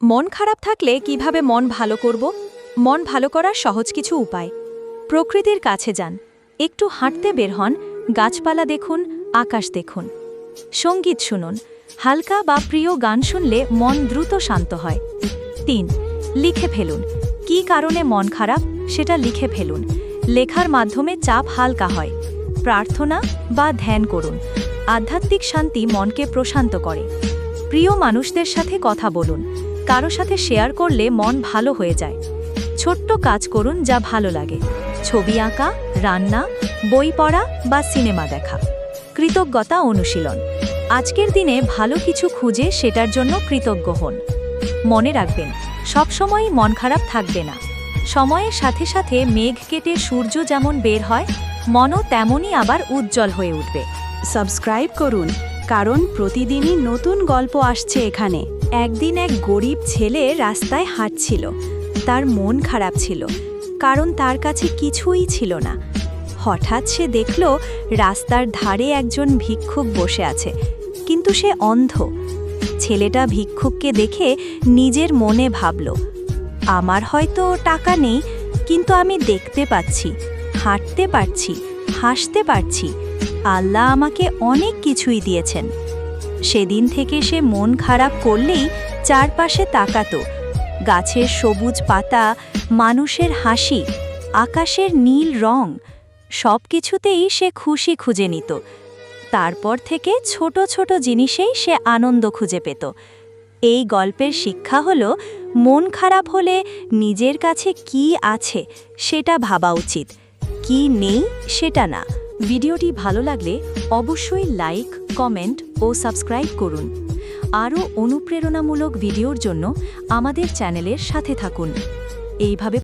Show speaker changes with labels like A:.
A: মন খারাপ থাকলে কিভাবে মন ভালো করব? মন ভালো করার সহজ কিছু উপায়। প্রকৃতির কাছে যান, একটু হাঁটতে বের হন, গাছপালা দেখুন, আকাশ দেখুন। সঙ্গীত শুনুন, হালকা বা প্রিয় গান শুনলে মন দ্রুত শান্ত হয়। ৩. লিখে ফেলুন, কী কারণে মন খারাপ সেটা লিখে ফেলুন। লেখার মাধ্যমে চাপ হালকা হয়। প্রার্থনা বা ধ্যান করুন, আধ্যাত্মিক শান্তি মনকে প্রশান্ত করে। প্রিয় মানুষদের সাথে কথা বলুন, কারো সাথে শেয়ার করলে মন ভালো হয়ে যায়। ছোট্ট কাজ করুন যা ভালো লাগে, ছবি আঁকা, রান্না, বই পড়া বা সিনেমা দেখা। কৃতজ্ঞতা অনুশীলন, আজকের দিনে ভালো কিছু খুঁজে সেটার জন্য কৃতজ্ঞ হন। মনে রাখবেন, সবসময়ই মন খারাপ থাকবে না। সময়ের সাথে সাথে মেঘ কেটে সূর্য যেমন বের হয়, মনও তেমনই আবার উজ্জ্বল হয়ে উঠবে।
B: সাবস্ক্রাইব করুন, কারণ প্রতিদিনই নতুন গল্প আসছে এখানে।
A: একদিন এক গরিব ছেলে রাস্তায় হাঁটছিল। তার মন খারাপ ছিল, কারণ তার কাছে কিছুই ছিল না। হঠাৎ সে দেখল রাস্তার ধারে একজন ভিক্ষুক বসে আছে, কিন্তু সে অন্ধ। ছেলেটা ভিক্ষুককে দেখে নিজের মনে ভাবল, আমার হয়তো টাকা নেই, কিন্তু আমি দেখতে পাচ্ছি, হাঁটতে পারছি, হাসতে পারছি। আল্লাহ আমাকে অনেক কিছুই দিয়েছেন। সেদিন থেকে সে মন খারাপ করলেই চারপাশে তাকাতো। গাছের সবুজ পাতা, মানুষের হাসি, আকাশের নীল রং, সব কিছুতেই সে খুশি খুঁজে নিত। তারপর থেকে ছোট ছোট জিনিসেই সে আনন্দ খুঁজে পেত। এই গল্পের শিক্ষা হলো, মন খারাপ হলে নিজের কাছে কি আছে সেটা ভাবা উচিত, কি নেই সেটা না। ভিডিওটি ভালো লাগলে অবশ্যই লাইক, কমেন্ট ও সাবস্ক্রাইব করুন। আরও অনুপ্রেরণামূলক ভিডিওর জন্য আমাদের চ্যানেলের সাথে থাকুন। এইভাবে